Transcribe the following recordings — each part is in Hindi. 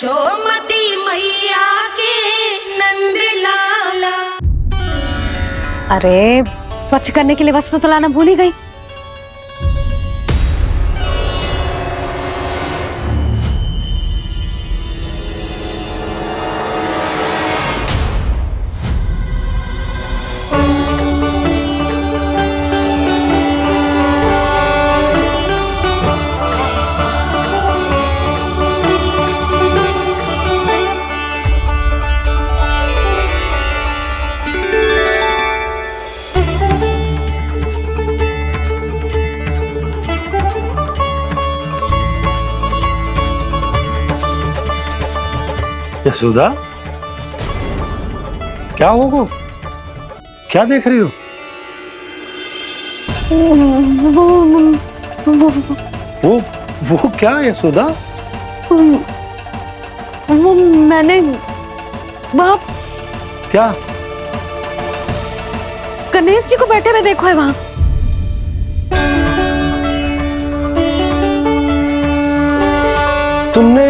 यशोमती मैया के नंद लाला। अरे स्वच्छ करने के लिए वस्त्र तो लाना भूल ही गई। यशोदा, क्या होगा? क्या देख रही हो? वो क्या यशोदा? वो मैंने बाप क्या? गणेश जी को बैठे हुए देखो है वहां। तुमने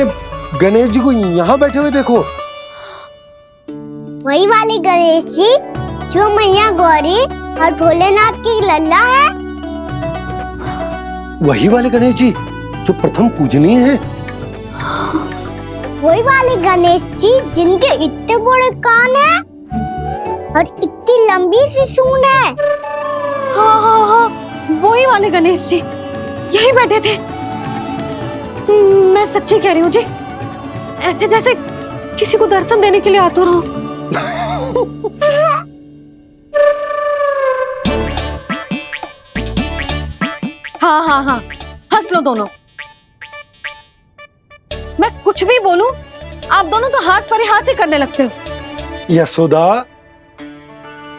गणेश जी को यहाँ बैठे हुए देखो? वही वाले गणेश जी जो मैया गौरी और भोलेनाथ की लल्ला है। वही वाले गणेश जी जो प्रथम पूजनीय है। वही वाले गणेश जी जिनके इतने बड़े कान हैं और इतनी लंबी सी सूंड है। हाँ हाँ हाँ, वही वाले गणेश जी यही बैठे थे। मैं सच्ची कह रही हूँ जी, ऐसे जैसे किसी को दर्शन देने के लिए आतुर हो। हाँ हाँ हाँ, हंस लो दोनों। मैं कुछ भी बोलूं, आप दोनों तो हास परिहास ही करने लगते हो। यशोदा,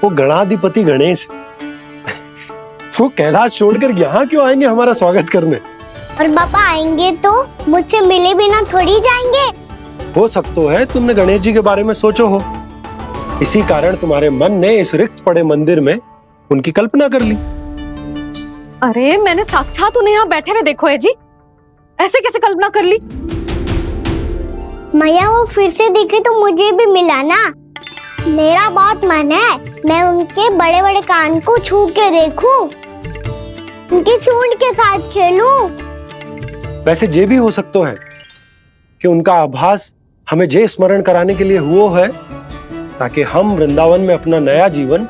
वो गणाधिपति गणेश वो कैलाश छोड़कर यहाँ क्यों आएंगे हमारा स्वागत करने? और पापा आएंगे तो मुझसे मिले बिना थोड़ी जाएंगे। हो सकता है तुमने गणेश जी के बारे में सोचो हो, इसी कारण तुम्हारे मन ने इस रिक्त पड़े मंदिर में उनकी कल्पना कर ली। अरे मैंने साक्षात उन्हें यहाँ बैठे हुए देखो है जी, ऐसे कैसे कल्पना कर ली? मैया वो फिर से दिखे तो मुझे भी मिला ना। मेरा बहुत मन है मैं उनके बड़े बड़े कान को छू के देखूं, उनकी सूंड के साथ खेलूं। वैसे ये भी हो सकता है कि उनका आभास हमें जे स्मरण कराने के लिए हुआ है ताकि हम वृंदावन में अपना नया जीवन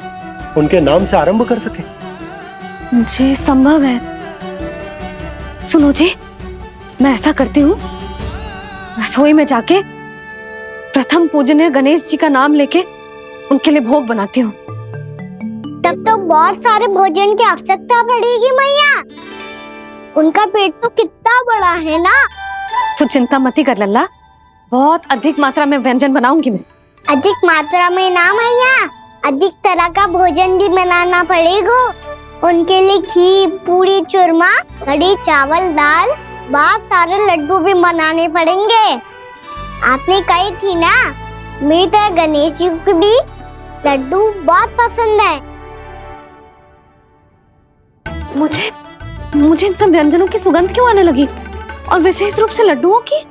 उनके नाम से आरंभ कर सके। जी संभव है। सुनो जी, मैं ऐसा करती हूँ, रसोई में जाके प्रथम पूजनीय गणेश जी का नाम लेके उनके लिए भोग बनाती हूँ। तब तो बहुत सारे भोजन की आवश्यकता पड़ेगी मैया। उनका पेट तो कितना बड़ा है ना। तू चिंता मत ही कर लल्ला, बहुत अधिक मात्रा में व्यंजन बनाऊंगी मैं। अधिक मात्रा में ना मैया, अधिक तरह का भोजन भी बनाना पड़ेगा। उनके लिए खीर, पूरी, चूरमा, कढ़ी, चावल, दाल, बहुत सारे लड्डू भी बनाने पड़ेंगे। आपने कही थी ना, मेरी तरह गणेश जी को भी लड्डू बहुत पसंद है। मुझे इन सब व्यंजनों की सुगंध क्यों आने लगी, और विशेष रूप से लड्डुओं की?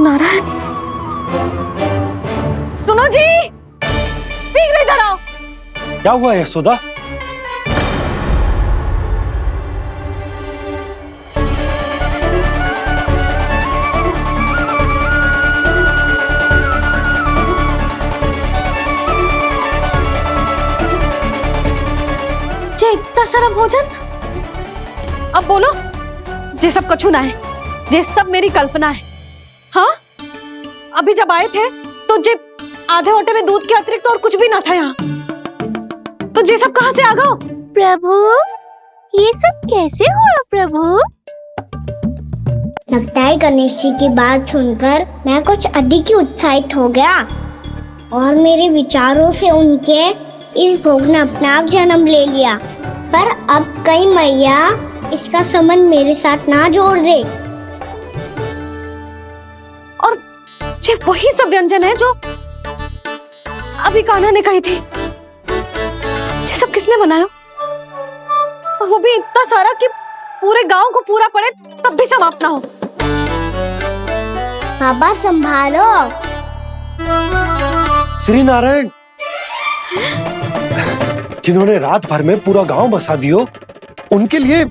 नारायण, सुनो जी, शीघ्र इधर आओ। क्या हुआ यशोदा? जे इतना सारा भोजन, अब बोलो, जे सब कछु ना है, जे सब मेरी कल्पना है। हाँ, अभी जब आए थे तो जे आधे होटल में दूध के अतिरिक्त और कुछ भी ना था यहाँ, तो ये सब कहाँ से आ गए? प्रभु, ये सब कैसे हुआ प्रभु? लगता है गणेश जी की बात सुनकर मैं कुछ अधिक ही उत्साहित हो गया और मेरे विचारों से उनके इस भोग ने अपना आप जन्म ले लिया। पर अब कहीं मैया इसका संबंध मेरे साथ ना जोड़ दे। और ये वही सब व्यंजन है जो अभी कान्हा ने कही थी। ये सब किसने बनाया? और वो भी इतना सारा कि पूरे गांव को पूरा पड़े तब भी समाप्त ना हो। बाबा संभालो। श्री नारायण, जिन्होंने रात भर में पूरा गांव बसा दियो, उनके लिए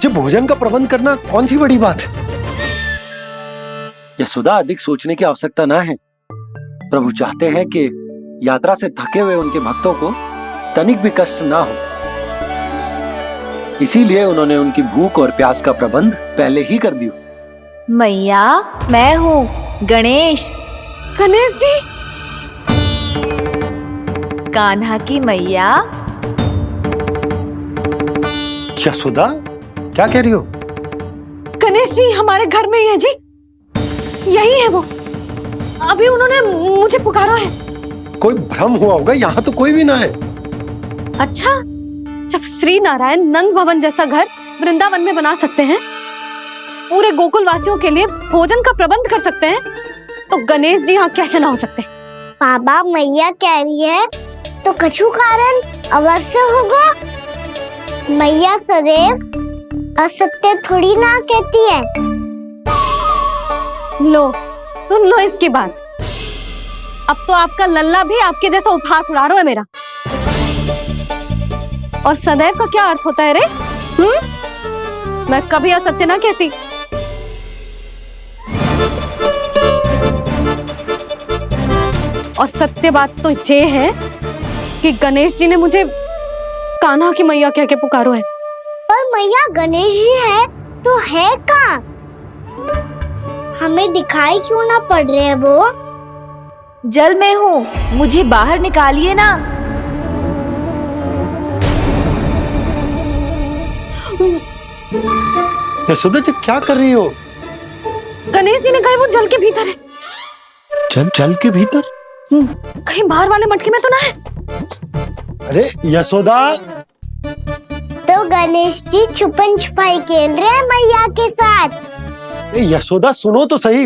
जो भोजन का प्रबंध करना कौन सी बड़ी बात है। यशोदा, अधिक सोचने की आवश्यकता ना है। प्रभु चाहते हैं कि यात्रा से थके हुए उनके भक्तों को तनिक भी कष्ट ना हो, इसीलिए उन्होंने उनकी भूख और प्यास का प्रबंध पहले ही कर दिया। मैया, मैं हूँ गणेश। गणेश जी, कान्हा की मैया। यशोदा, क्या कह रही हो? गणेश जी हमारे घर में ही है जी, यही है वो। अभी उन्होंने मुझे पुकारा है। कोई भ्रम हुआ होगा, यहाँ तो कोई भी ना है। अच्छा, जब श्री नारायण नंद भवन जैसा घर वृंदावन में बना सकते हैं, पूरे गोकुल वासियों के लिए भोजन का प्रबंध कर सकते हैं, तो गणेश जी यहाँ कैसे ना हो सकते? बाबा, मैया कह रही है तो कछु कारण अवश्य होगा। मैया सदैव असत्य थोड़ी ना कहती है। लो, सुन लो इसकी बात। अब तो आपका लल्ला भी आपके जैसा उपहास उड़ा रहा है मेरा। और सदैव का क्या अर्थ होता है रे? मैं कभी असत्य ना कहती। और सत्य बात तो ये है कि गणेश जी ने मुझे कान्हा की मैया कह के पुकारो है। पर मैया गणेश जी है तो है कहाँ? हमें दिखाई क्यों ना पड़ रहे हैं वो? जल में हूँ, मुझे बाहर निकालिए ना। यशोदा जी, क्या कर रही हो? गणेश जी ने कहा वो जल के भीतर है। जल के भीतर? कहीं बाहर वाले मटके में तो ना है? अरे यशोदा! तो गणेश जी छुपन छुपाई खेल रहे हैं मैया के साथ। यशोदा, सुनो तो सही।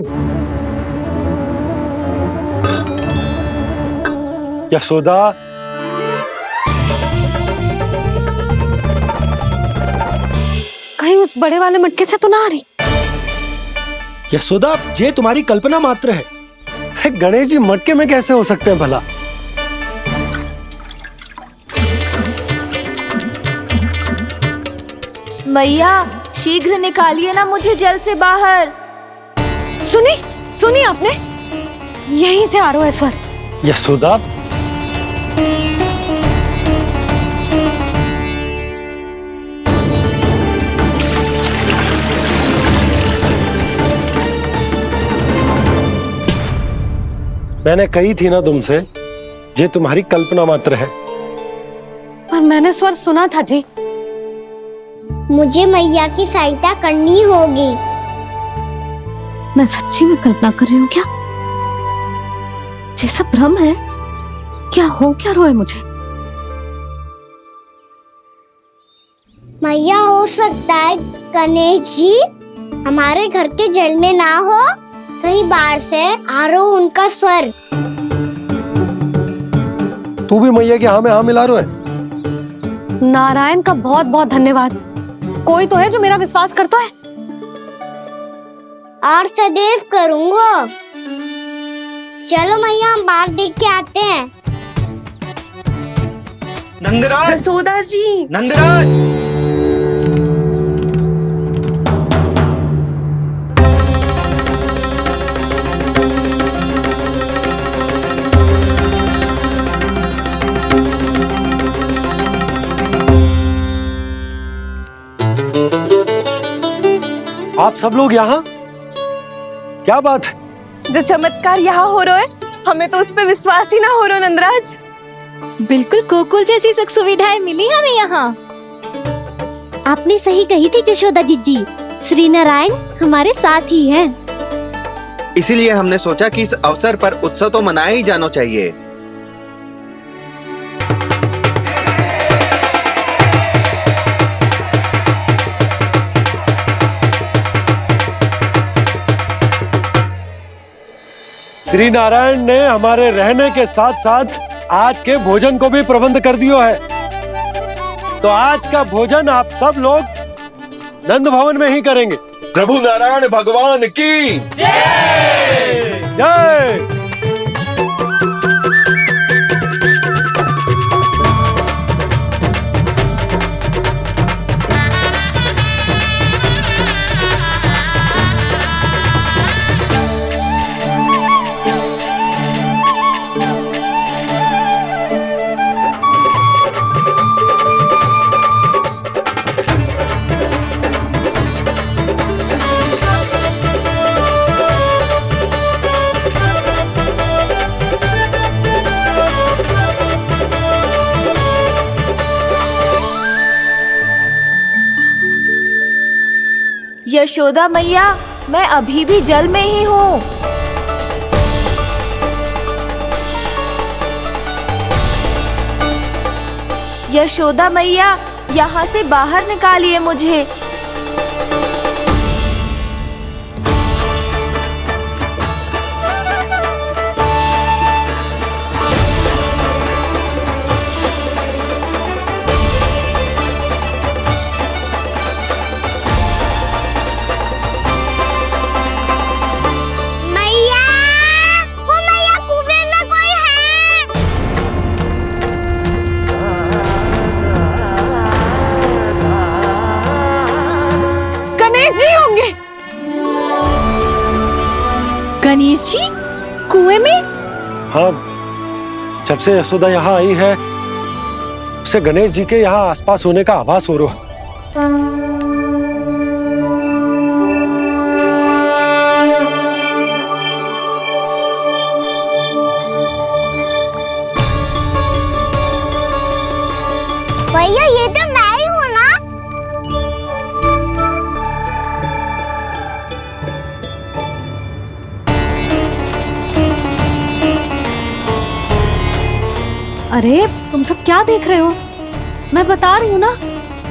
यशोदा, कहीं उस बड़े वाले मटके से तो ना आ रही? यशोदा, ये तुम्हारी कल्पना मात्र है। गणेश जी मटके में कैसे हो सकते हैं भला? मैया, शीघ्र निकालिए ना मुझे जल से बाहर। सुनी आपने? यहीं से आ रहा है स्वर। यशोदा, मैंने कही थी ना तुमसे, ये तुम्हारी कल्पना मात्र है। पर मैंने स्वर सुना था जी। मुझे मैया की सहायता करनी होगी। मैं सच्ची में कल्पना कर रही हूँ क्या? ये सब भ्रम है क्या? हो क्या रहा है मुझे? मैया, हो सकता है गणेश जी हमारे घर के जल में ना हो, कहीं बाहर से आ रहा हो उनका स्वर। तू भी मैया के हाँ में हाँ मिला रहा है। नारायण का बहुत बहुत धन्यवाद। कोई तो है जो मेरा विश्वास करता है। और सदैव करूंगा। चलो मैया, हम बाहर देख के आते हैं। नंदराज, जसोदा जी, नंदराज! आप सब लोग यहाँ? क्या बात है? जो चमत्कार यहाँ हो रहा है, हमें तो उस पे विश्वास ही ना हो रहा नंदराज। बिल्कुल गोकुल जैसी सुख सुविधाएं मिली हमें यहाँ। आपने सही कही थी यशोदा जीजी। श्री नारायण हमारे साथ ही हैं। इसीलिए हमने सोचा कि इस अवसर पर उत्सव तो मनाया ही जाना चाहिए। श्री नारायण ने हमारे रहने के साथ साथ आज के भोजन को भी प्रबंध कर दियो है। तो आज का भोजन आप सब लोग नंद भवन में ही करेंगे। प्रभु नारायण भगवान की जय जय। यशोदा मैया, मैं अभी भी जल में ही हूँ। यशोदा मैया, यहाँ से बाहर निकालिए मुझे। गणेश जी कुएं में? हाँ, जब से यशोदा यहाँ आई है उसे गणेश जी के यहाँ आसपास होने का आभास हो रहा है। भैया ये तो मैं ही हूँ ना। अरे तुम सब क्या देख रहे हो? मैं बता रही हूँ ना,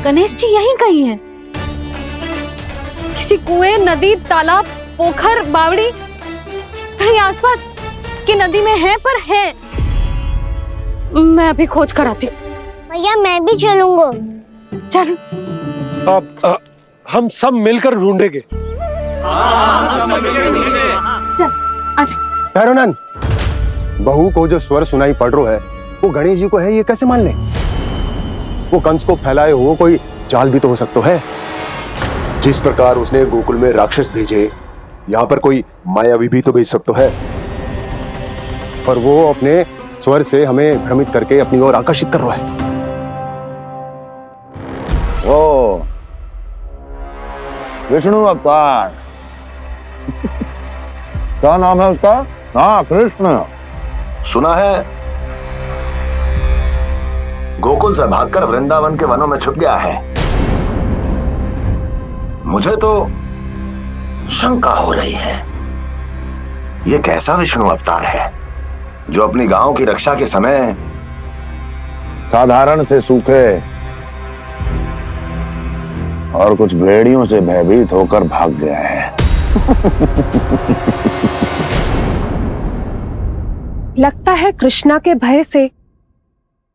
गणेश जी यहीं कहीं हैं। किसी कुएं, नदी, तालाब, पोखर, बावड़ी कहीं आसपास की नदी में है, पर है। मैं अभी खोज कर आती हूँ। भैया मैं भी चलूंगा। चल। अब हम सब मिलकर ढूंढेंगे। चल आजा। भैरवनाथ, बहू को जो स्वर सुनाई पड़ रहा है वो गणेश जी को है, ये कैसे मान ले? वो कंस को फैलाए हुए कोई जाल भी तो हो सकता है। जिस प्रकार उसने गोकुल में राक्षस भेजे, यहाँ पर कोई मायावी भी तो भेज सकता है। और वो अपने स्वर से हमें भ्रमित करके अपनी ओर आकर्षित कर रहा है। ओ विष्णु अवतार क्या नाम है उसका? हाँ, कृष्ण। सुना है गोकुल से भागकर वृंदावन के वनों में छुप गया है। मुझे तो शंका हो रही है, ये कैसा विष्णु अवतार है जो अपनी गांव की रक्षा के समय साधारण से सूखे और कुछ भेड़ियों से भयभीत होकर भाग गया है। लगता है कृष्णा के भय से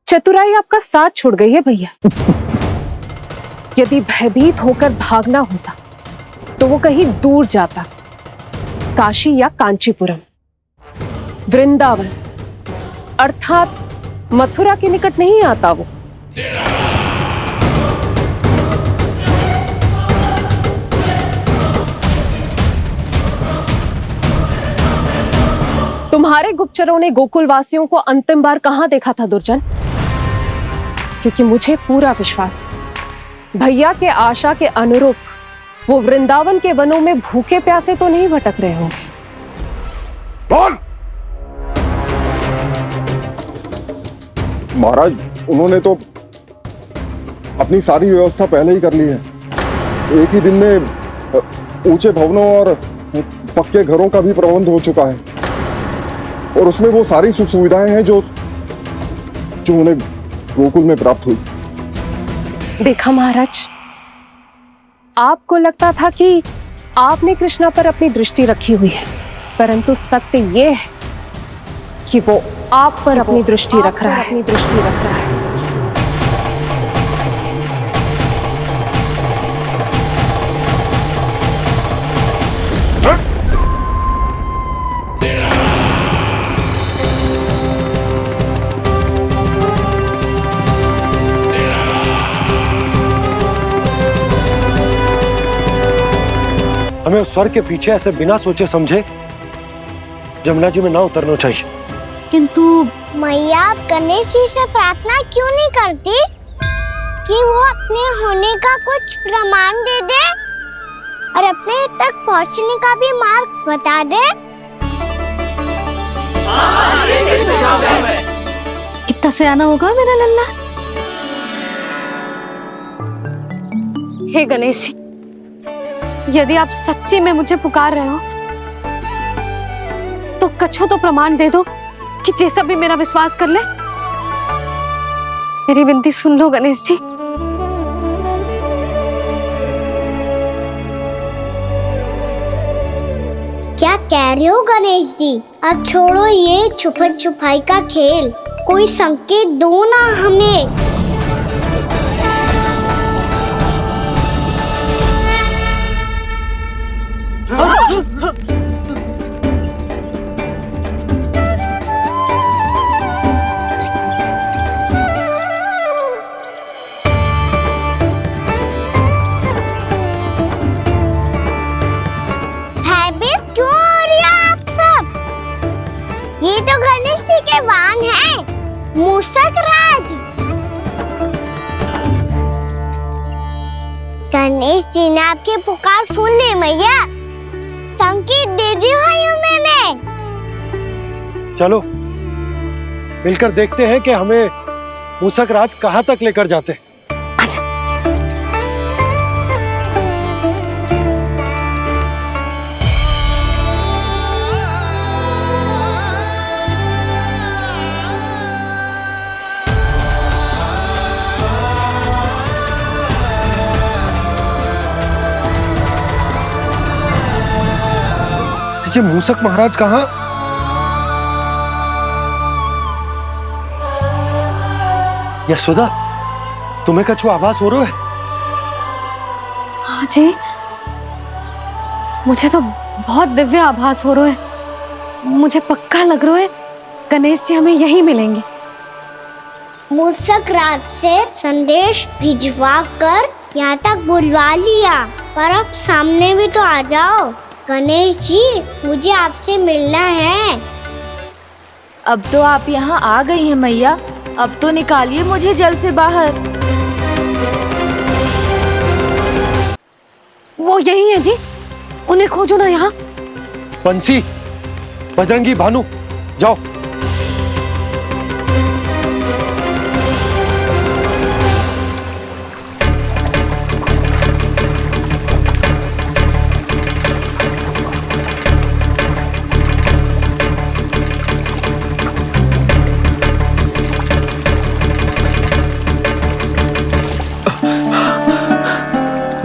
चतुराई आपका साथ छोड़ गई है भैया। यदि भयभीत होकर भागना होता तो वो कहीं दूर जाता, काशी या कांचीपुरम, वृंदावन अर्थात मथुरा के निकट नहीं आता वो। तुम्हारे गुप्तचरों ने गोकुल वासियों को अंतिम बार कहां देखा था दुर्जन? क्योंकि मुझे पूरा विश्वास है भैया के आशा के अनुरूप वो वृंदावन के वनों में भूखे प्यासे तो नहीं भटक रहे होंगे। कौन? महाराज, उन्होंने तो अपनी सारी व्यवस्था पहले ही कर ली है। एक ही दिन में ऊंचे भवनों और पक्के घरों का भी प्रबंध हो चुका है और उसमें वो सारी सुख सुविधाएं हैं जो उन्हें गोकुल में प्राप्त हुई। देखा महाराज, आपको लगता था कि आपने कृष्णा पर अपनी दृष्टि रखी हुई है, परंतु सत्य ये है कि वो आप पर अपनी दृष्टि रख रहा है। हमें उस स्वर के पीछे ऐसे बिना सोचे समझे जमुना जी में ना उतरना चाहिए। किंतु मैया, आप गणेश जी से प्रार्थना क्यों नहीं करती कि वो अपने होने का कुछ प्रमाण दे दे और अपने तक पहुंचने का भी मार्ग बता दे? कितना सयाना होगा मेरा लल्ला। हे गणेश जी, यदि आप सच्ची में मुझे पुकार रहे हो तो कछु तो प्रमाण दे दो कि जैसा भी मेरा विश्वास कर ले। मेरी विनती सुन लो गणेश जी। क्या कह रहे हो गणेश जी? अब छोड़ो ये छुपन छुपाई का खेल, कोई संकेत दो ना हमें। भयभीत क्यों हो रही हो आप सब? ये तो गणेश जी के वाहन हैं, मूषक राज। गणेश जी ने आपकी पुकार सुन ली मैया, संकेत दे दी भाइयों मैंने। चलो मिलकर देखते हैं कि हमें मूषक राज कहाँ तक लेकर जाते हैं। ये मूषक महाराज कहाँ? यशोदा, तुम्हें कछु आभास हो रहा है? हाँ जी, मुझे तो बहुत दिव्य आभास हो रहा है। मुझे पक्का लग रहा है गणेश जी हमें यहीं मिलेंगे। मूषक राज से संदेश भिजवा कर यहाँ तक बुलवा लिया, पर अब सामने भी तो आ जाओ। गणेश जी, मुझे आपसे मिलना है। अब तो आप यहाँ आ गई हैं मैया, अब तो निकालिए मुझे जल से बाहर। वो यही है जी, उन्हें खोजो ना यहाँ। बंसी, बजरंगी, भानु, जाओ।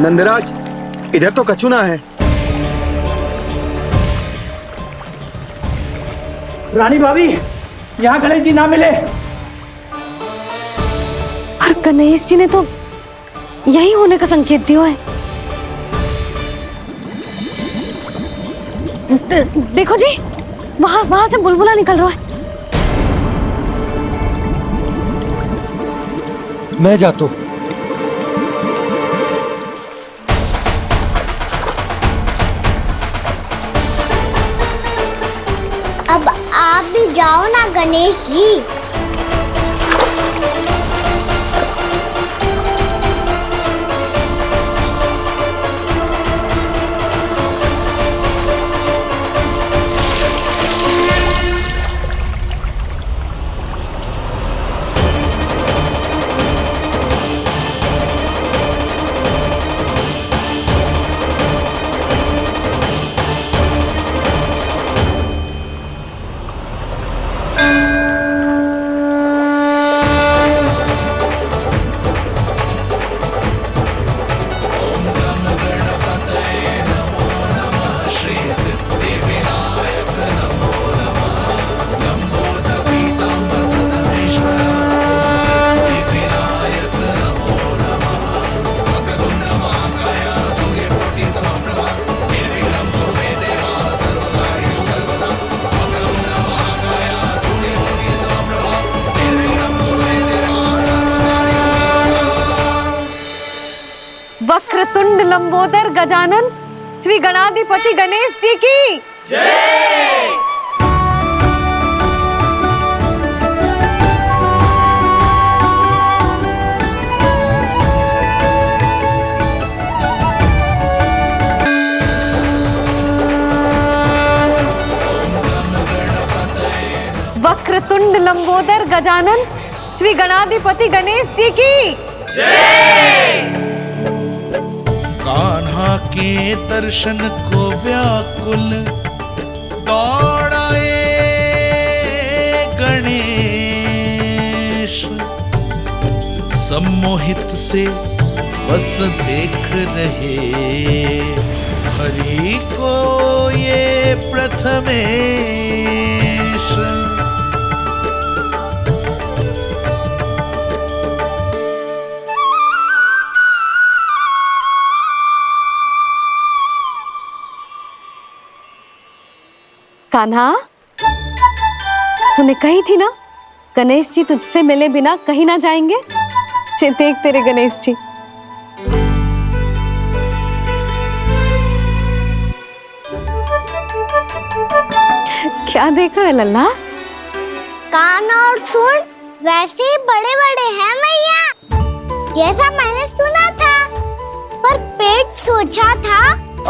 नंदराज, इधर तो कछु ना है। रानी भाभी, यहाँ गणेश जी ना मिले। पर गणेश जी ने तो यही होने का संकेत दिया है। देखो जी, वहां से बुलबुला निकल रहा है। मैं जाता हूँ। अब आप भी जाओ ना गणेश जी। वक्रतुंड लंबोदर गजानन श्री गणाधिपति गणेश जी की जय। वक्रतुंड लंबोदर गजानन श्री गणाधिपति गणेश जी की जय। कान्हा के दर्शन को व्याकुल दौड़ाए गणेश, सम्मोहित से बस देख रहे हरि को ये प्रथमेश। कान्हा, तूने कही थी ना गणेश जी तुझसे मिले बिना कहीं ना जाएंगे। देख तेरे गणेश जी। क्या देख रहा है लल्ला? कान और सुन वैसे ही बड़े बड़े हैं मैया, जैसा मैंने सुना था, पर पेट सोचा था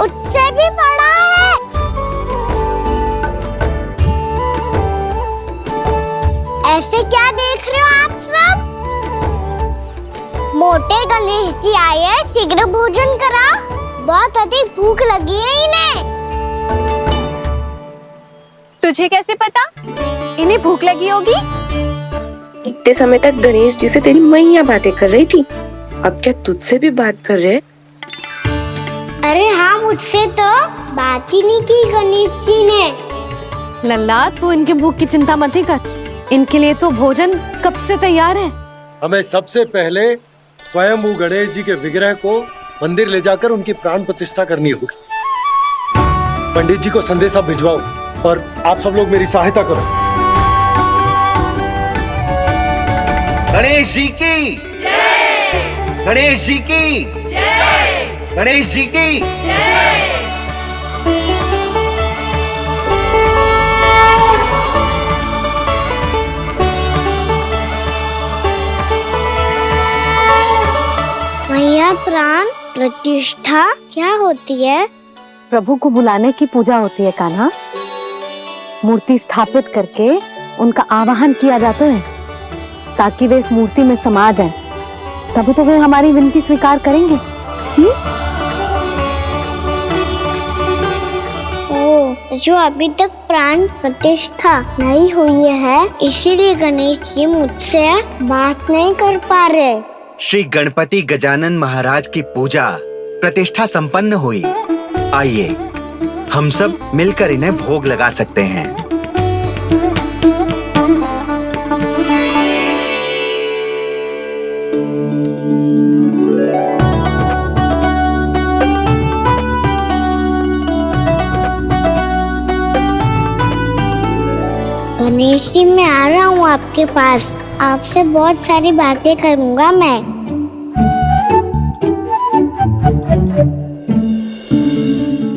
उससे भी बड़ा है। ऐसे क्या देख रहे हो आप सब? मोटे गणेश जी आए हैं, शीघ्र भोजन करा, बहुत अधिक भूख लगी है इन्हें। तुझे कैसे पता इन्हें भूख लगी होगी? इतने समय तक गणेश जी से तेरी मैया बातें कर रही थी, अब क्या तुझसे भी बात कर रहे? अरे हाँ, मुझसे तो बात ही नहीं की गणेश जी ने। लल्ला, तू इनके भूख की चिंता मत ही कर, इनके लिए तो भोजन कब से तैयार है। हमें सबसे पहले स्वयंभू गणेश जी के विग्रह को मंदिर ले जाकर उनकी प्राण प्रतिष्ठा करनी होगी। पंडित जी को संदेशा भिजवाओ और आप सब लोग मेरी सहायता करो। गणेश जी की जय। गणेश जी की जय। गणेश जी की जय। मैया, प्राण प्रतिष्ठा क्या होती है? प्रभु को बुलाने की पूजा होती है कान्हा। मूर्ति स्थापित करके उनका आवाहन किया जाता है ताकि वे इस मूर्ति में समा जाएं। तभी तो वे हमारी विनती स्वीकार करेंगे। ओ, जो अभी तक प्राण प्रतिष्ठा नहीं हुई है, इसीलिए गणेश जी मुझसे बात नहीं कर पा रहे। श्री गणपति गजानन महाराज की पूजा प्रतिष्ठा संपन्न हुई। आइए हम सब मिलकर इन्हें भोग लगा सकते हैं। गणेश जी, मैं आ रहा हूँ आपके पास, आपसे बहुत सारी बातें करूँगा मैं।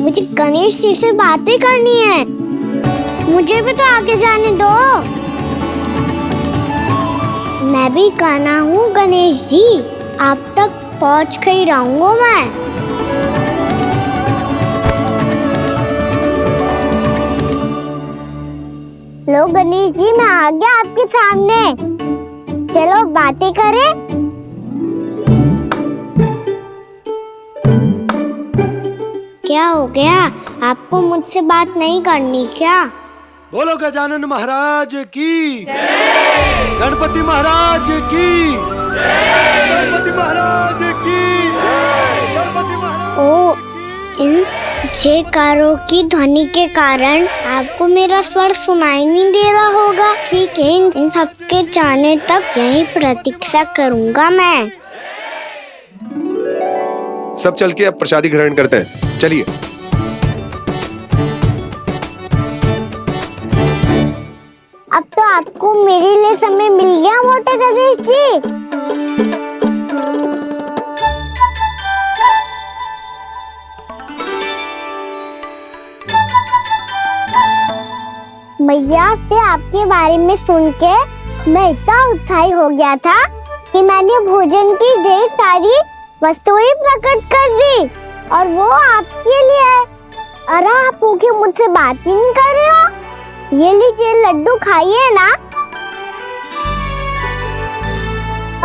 मुझे गणेश जी से बातें करनी है, मुझे भी तो आगे जाने दो। मैं भी कान्हा हूँ गणेश जी, आप तक पहुँच कर ही रहूँगा मैं। लो गणेश जी, मैं आ गया आपके सामने, चलो बातें करें। क्या हो गया, आपको मुझसे बात नहीं करनी क्या? बोलो गजानन महाराज की जय। गणपति महाराज की जय। गणपति महाराज की जय। गणपति महाराज। ओ, इन जयकारों की ध्वनि के कारण आपको मेरा स्वर सुनाई नहीं दे रहा होगा। ठीक है, इन सबके जाने तक यही प्रतीक्षा करूंगा मैं। सब चल के अब प्रसादी ग्रहण करते हैं, चलिए। अब तो आपको मेरे लिए समय मिल गया मोटे गणेश जी। मैया से आपके बारे में सुन के मैं इतना उत्साही हो गया था कि मैंने भोजन की ढेर सारी वस्तुएं प्रकट कर दी और वो आपके लिए। अरे आप भूखे मुझसे बात ही नहीं कर रहे हो। ये लीजिए लड्डू खाइए ना।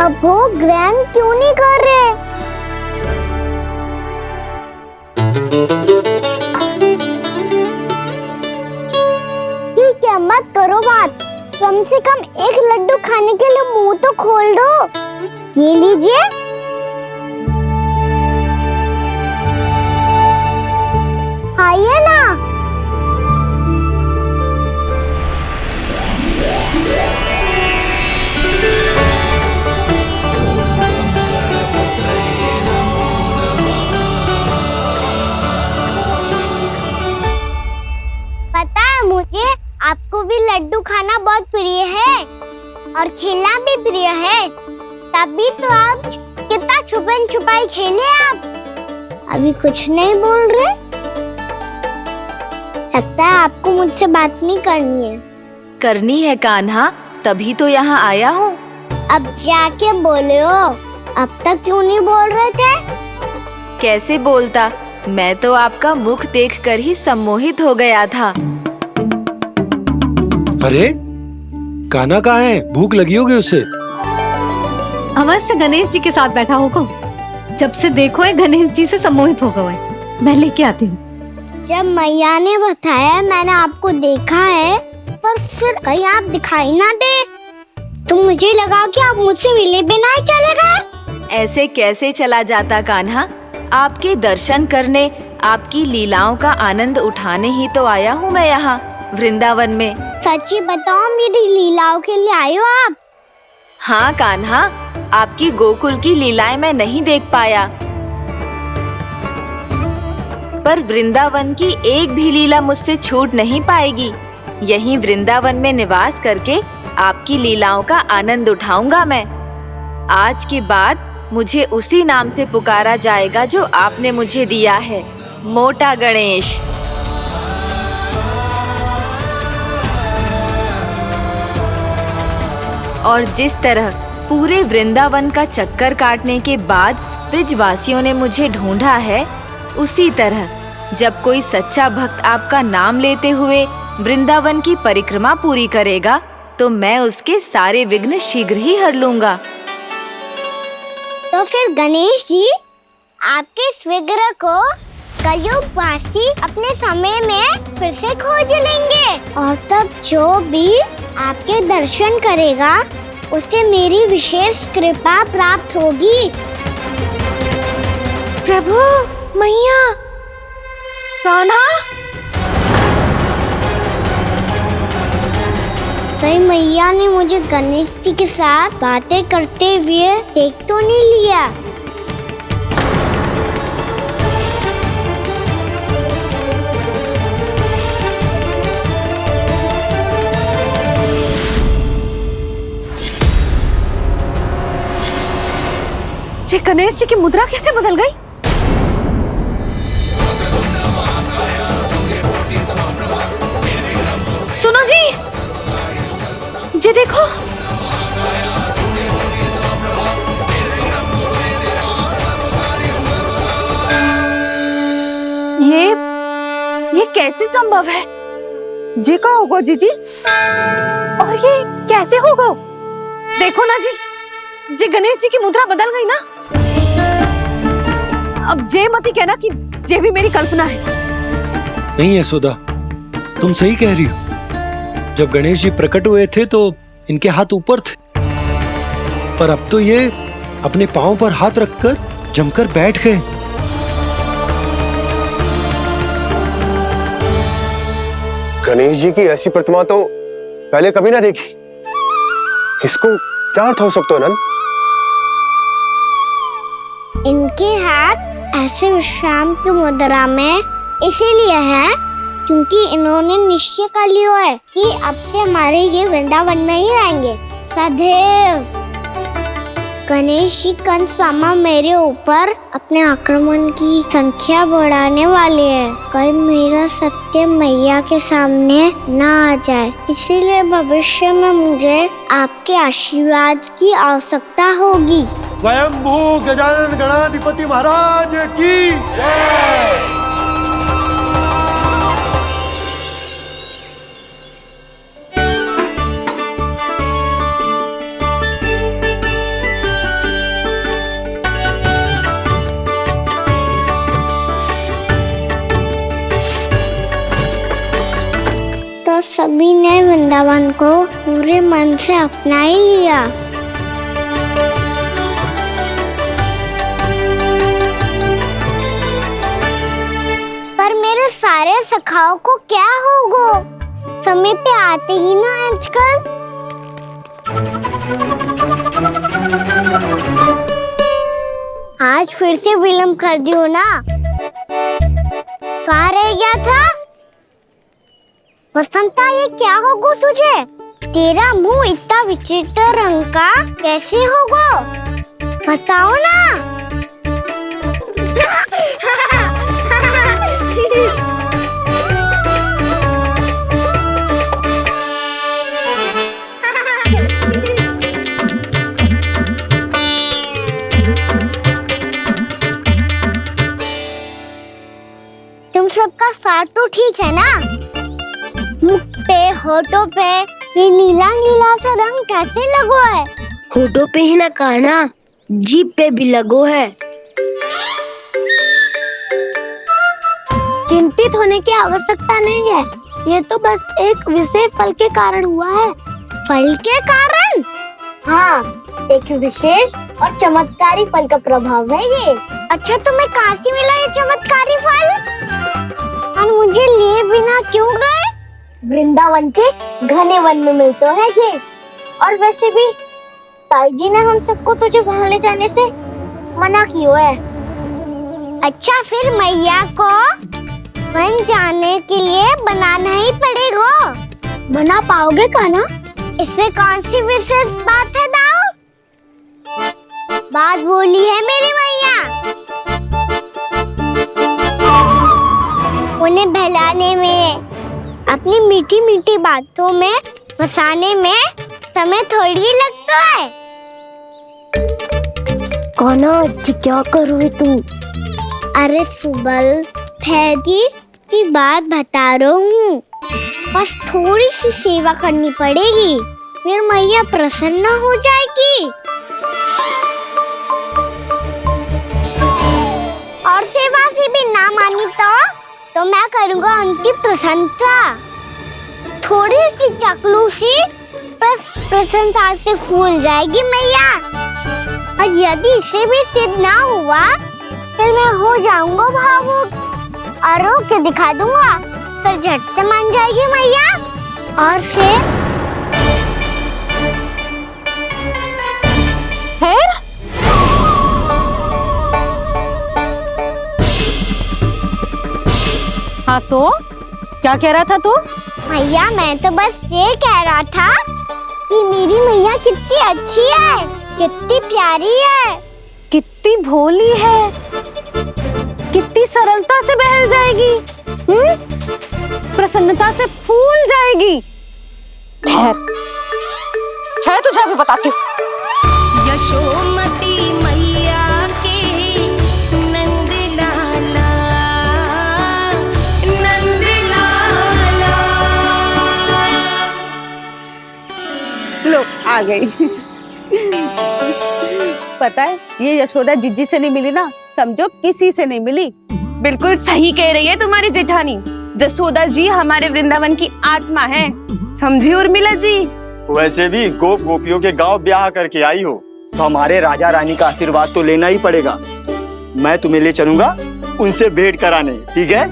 अब वो ग्रैंड क्यों नहीं कर रहे? ठीक है, मत करो बात। कम से कम एक लड्डू खाने के लिए मुंह तो खोल दो। ये लीजिए। खाइए ना। पता है मुझे आपको भी लड्डू खाना बहुत प्रिय है और खेलना भी प्रिय है, तभी तो आप कितना छुपन छुपाई खेले। आप अभी कुछ नहीं बोल रहे। लगता है आपको मुझसे बात नहीं करनी है। करनी है कान्हा, तभी तो यहाँ आया हूँ। अब जाके बोले हो। अब तक क्यों नहीं बोल रहे थे? कैसे बोलता, मैं तो आपका मुख देखकर ही सम्मोहित हो गया था। अरे कान्हा कहाँ है? भूख लगी होगी उसे। अवश्य गणेश जी के साथ बैठा होगा। जब से देखो है गणेश जी से सम्मोहित हो गए। मैं लेके आती हूँ। जब मैया ने बताया मैंने आपको देखा है, पर फिर कहीं आप दिखाई ना दे तो मुझे लगा कि आप मुझसे मिले बिना ही चले गए। ऐसे कैसे चला जाता कान्हा? आपके दर्शन करने, आपकी लीलाओं का आनंद उठाने ही तो आया हूँ मैं यहाँ वृंदावन में। सच्ची बताओ, मेरी लीलाओं के लिए आए हो आप? हाँ कान्हा, आपकी गोकुल की लीलाएं मैं नहीं देख पाया, पर वृंदावन की एक भी लीला मुझसे छूट नहीं पाएगी। यहीं वृंदावन में निवास करके आपकी लीलाओं का आनंद उठाऊंगा मैं। आज के बाद मुझे उसी नाम से पुकारा जाएगा जो आपने मुझे दिया है, मोटा गणेश। और जिस तरह पूरे वृंदावन का चक्कर काटने के बाद ब्रिजवासियों ने मुझे ढूंढा है, उसी तरह जब कोई सच्चा भक्त आपका नाम लेते हुए वृंदावन की परिक्रमा पूरी करेगा, तो मैं उसके सारे विघ्न शीघ्र ही हर लूंगा। तो फिर गणेश जी, आपके इस विग्रह को कलयुगवासी अपने समय में फिर से खोज लेंगे और तब जो भी आपके दर्शन करेगा उसे मेरी विशेष कृपा प्राप्त होगी। प्रभु, मैया, कान्हा। कहीं मैया ने मुझे गणेश जी के साथ बातें करते हुए देख तो नहीं लिया? जी गणेश जी की मुद्रा कैसे बदल गई? सुनो जी देखो। ये कैसे संभव है? जी का होगा जीजी? और ये कैसे होगा? देखो ना जी गणेश जी की मुद्रा बदल गई ना। अब जे मती कहना कि ये भी मेरी कल्पना है। नहीं यशोदा, तुम सही कह रही हो। जब गणेश जी प्रकट हुए थे तो इनके हाथ ऊपर थे, पर अब तो ये अपने पांव पर हाथ रखकर जमकर बैठ गए। गणेश जी की ऐसी प्रतिमा तो पहले कभी ना देखी। इसको क्या अर्थ हो सकता है नंद? इनके हाथ ऐसे विश्राम की मुद्रा में इसीलिए है क्योंकि इन्होंने निश्चय कर लिया है कि अब से हमारे ये वृंदावन में ही रहेंगे सदैव। गणेश जी कंस मामा मेरे ऊपर अपने आक्रमण की संख्या बढ़ाने वाले हैं। कल मेरा सत्य मैया के सामने ना आ जाए, इसीलिए भविष्य में मुझे आपके आशीर्वाद की आवश्यकता होगी। स्वयंभू गजानन गणाधिपति महाराज की जय। तो सभी ने वृंदावन को पूरे मन से अपना ही लिया। पर मेरे सारे सखाओं को क्या होगा? समय पे आते ही ना आजकल। आज फिर से विलंब कर दियो ना। कहाँ रह गया था? वसंता, ये क्या होगा तुझे? तेरा मुंह इतना विचित्र रंग का कैसे होगा? बताओ ना। तुम सबका साथ तो ठीक है ना? मुख पे, होठों पे ये नीला नीला सा रंग कैसे लगो है? होठों पे ही ना कहना, जीभ पे भी लगो है। चिंतित होने की आवश्यकता नहीं है, ये तो बस एक विशेष फल के कारण हुआ है। फल के कारण? हाँ, एक विशेष और चमत्कारी फल का प्रभाव है ये। अच्छा, तुम्हें कहाँ से मिला ये चमत्कारी फल? और मुझे लिए बिना क्यों गए? वृंदावन के घने वन में मिलते है ये। और वैसे भी ताई जी ने हम सबको तुझे वहाँ ले जाने से मना किया है। अच्छा, फिर मैया को वन जाने के लिए बनाना ही पड़ेगा। बना पाओगे कान्हा? इसमें कौन सी विशेष बात है दाऊ? बात बोली है मेरी मैया। उन्हें बहलाने में, अपनी मीठी मीठी बातों में फंसाने में समय थोड़ी लगता है। कान्हा, क्या कर रही तू? अरे सुबल, फैजी की बात बता रहा हूँ। बस थोड़ी सी सेवा करनी पड़ेगी, फिर मैया प्रसन्न हो जाएगी। और सेवा से भी ना मानी तो मैं करूँगा उनकी प्रशंसा। थोड़ी सी चकलूसी प्रशंसा से फूल जाएगी मैया। और यदि इसे भी सिद्ध ना हुआ, फिर मैं हो जाऊंगा भावुक और रो के दिखा दूंगा, फिर झट से मान जाएगी मैया। और फिर हाँ, तो क्या कह रहा था तू? मैया, मैं तो बस ये कह रहा था कि मेरी मैया कितनी अच्छी है, कितनी प्यारी है, कितनी भोली है, कितनी सरलता से बहल जाएगी, प्रसन्नता से फूल जाएगी। ठहर तुझे अभी बताती हूँ। यशोमती मैया के नंद लाला, नंद लाला। लो, आ गई। पता है, ये यशोदा जिज्जी से नहीं मिली ना, समझो किसी से नहीं मिली। बिल्कुल सही कह रही है तुम्हारी जेठानी। जसोदा जी हमारे वृंदावन की आत्मा है, समझी उर्मिला जी। वैसे भी गोप गोपियों के गांव ब्याह करके आई हो, तो हमारे राजा रानी का आशीर्वाद तो लेना ही पड़ेगा। मैं तुम्हें ले चलूंगा उनसे भेंट कराने, ठीक है?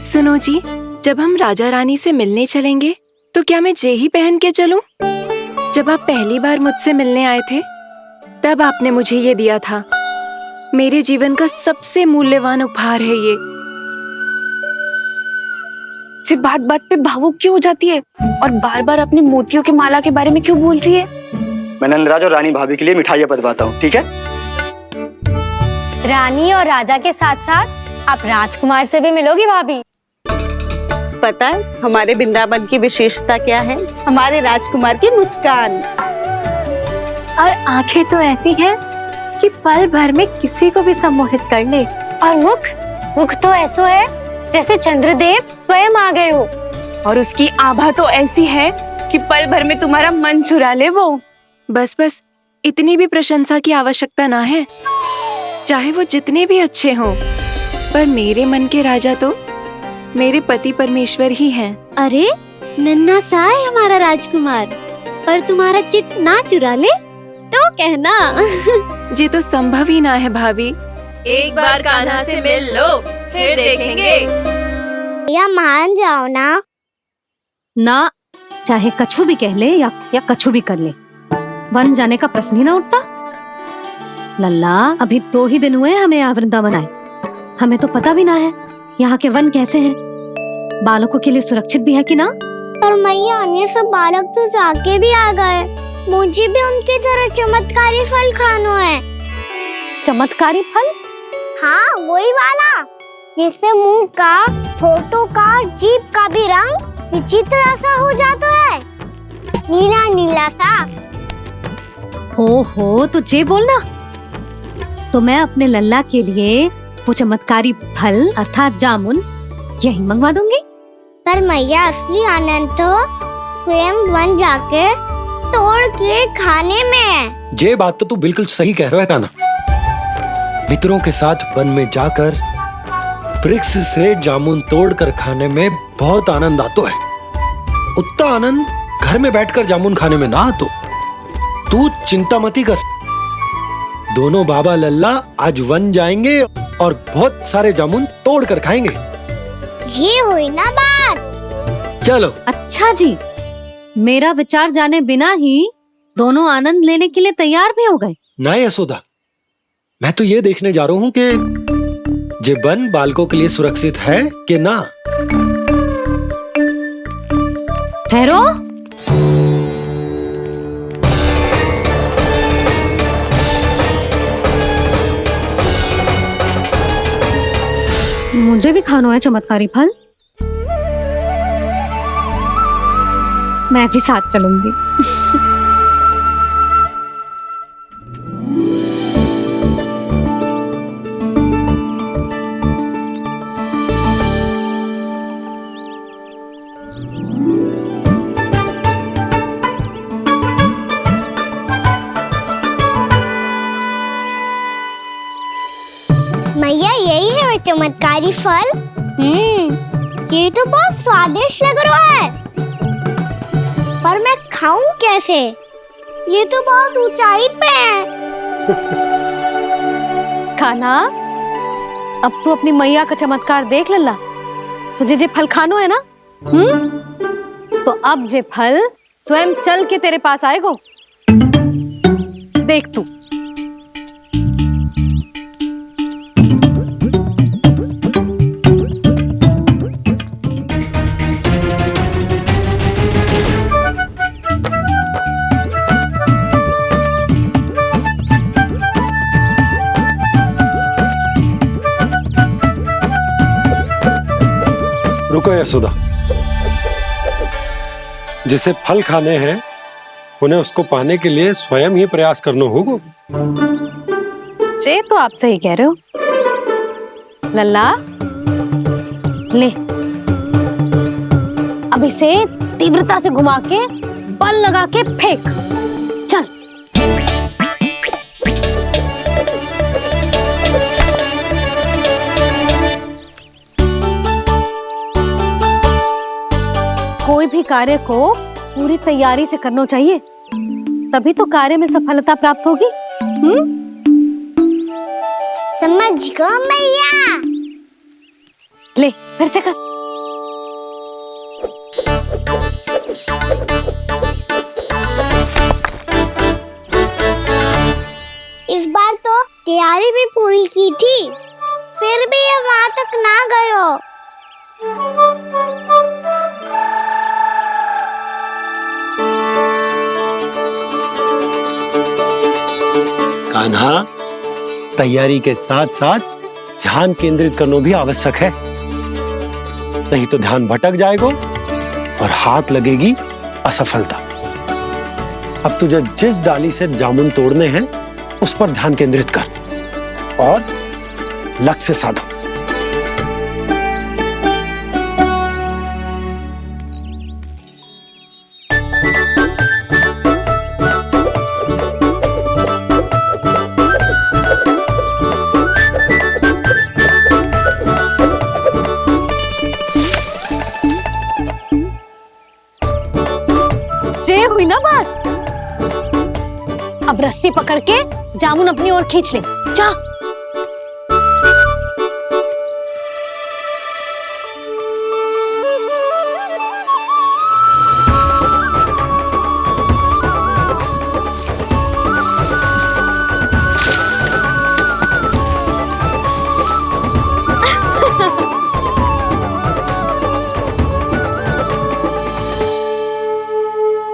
सुनो जी, जब हम राजा रानी से मिलने चलेंगे तो क्या मैं जे ही पहन के चलूं? जब आप पहली बार मुझसे मिलने आए थे, तब आपने मुझे ये दिया था। मेरे जीवन का सबसे मूल्यवान उपहार है ये। जी, बात बात पे भावुक क्यों हो जाती है और बार बार अपनी मोतियों के माला के बारे में क्यों बोल रही है? मैं नंदराज और रानी भाभी के लिए मिठाइयाँ बंटवाता हूँ, ठीक है? रानी और राजा के साथ साथ आप राजकुमार से भी मिलोगी भाभी। पता है हमारे वृंदावन की विशेषता क्या है? हमारे राजकुमार की मुस्कान। और आंखें तो ऐसी हैं कि पल भर में किसी को भी सम्मोहित कर ले। और मुख तो ऐसा है जैसे चंद्रदेव स्वयं आ गए हो। और उसकी आभा तो ऐसी है कि पल भर में तुम्हारा मन चुरा ले वो। बस बस, इतनी भी प्रशंसा की आवश्यकता ना है। चाहे वो जितने भी अच्छे हों, पर मेरे मन के राजा तो मेरे पति परमेश्वर ही हैं। अरे नन्हा सा है हमारा राजकुमार, पर तुम्हारा चित्त ना चुरा ले तो कहना। ये तो संभव ही ना है भाभी। एक बार कान्हा से मिल लो, फिर देखेंगे। या मान जाओ ना। ना, चाहे कछु भी कह ले या कछु भी कर ले, वन जाने का प्रश्न ही ना उठता। लल्ला, अभी 2 ही दिन हुए हमें यहाँ वृंदावन आए। हमें तो पता भी ना है यहाँ के वन कैसे हैं, बालकों के लिए सुरक्षित भी है कि ना। पर मैया, अन्य सब बालक तो जाके भी आ गए। मुझे भी उनकी तरह चमत्कारी फल खाना है। चमत्कारी फल? हाँ, वही वाला जिससे मुंह का, होठों का, जीभ का भी रंग विचित्र सा हो जाता है, नीला नीला सा। हो तो जे बोलना। तो मैं अपने लल्ला के लिए वो चमत्कारी फल अर्थात जामुन यही मंगवा दूंगी। पर मैया, असली आनंद तो स्वयं वन जाके तोड़ के खाने में है। ये बात तो तू बिल्कुल सही कह रहा है कान्हा। मित्रों के साथ वन में जाकर वृक्ष से जामुन तोड़कर खाने में बहुत आनंद आता है। उतना आनंद घर में बैठकर जामुन खाने में ना आतो। तू चिंता मत कर, दोनों बाबा लल्ला आज वन जाएंगे और बहुत सारे जामुन तोड़ कर खाएंगे। ये हुई ना बात। चलो। अच्छा जी, मेरा विचार जाने बिना ही दोनों आनंद लेने के लिए तैयार भी हो गए। ना यशोदा, मैं तो ये देखने जा रहा हूँ कि ये वन बालकों के लिए सुरक्षित है कि ना। ठहरो। मुझे भी खाना है चमत्कारी फल। मैं भी साथ चलूंगी। मैया, यही है वो चमत्कारी फल। ये तो बहुत स्वादिष्ट लग रहा है, पर मैं खाऊं कैसे? ये तो बहुत ऊंचाई पे है। खाना, अब तू अपनी मैया का चमत्कार देख लल्ला। तुझे जे फल खानो है ना, तो अब जे फल स्वयं चल के तेरे पास आएगो। देख तू। रुको यशोदा, जिसे फल खाने हैं उन्हें उसको पाने के लिए स्वयं ही प्रयास करना होगा। जे तो आप सही कह रहे हो लल्ला। ले, अब इसे तीव्रता से घुमा के बल लगा के फेंक। चल। कोई भी कार्य को पूरी तैयारी से करना चाहिए, तभी तो कार्य में सफलता प्राप्त होगी। समझ गो मैया। ले, फिर से कर। इस बार तो तैयारी भी पूरी की थी, फिर भी ये वहां तक ना गए हो। कान्हा, तैयारी के साथ साथ ध्यान केंद्रित करना भी आवश्यक है, नहीं तो ध्यान भटक जाएगा और हाथ लगेगी असफलता। अब तुझे जिस डाली से जामुन तोड़ने हैं उस पर ध्यान केंद्रित कर और लक्ष्य साधो। ये हुई ना बात। अब रस्सी पकड़ के जामुन अपनी ओर खींच ले। जा।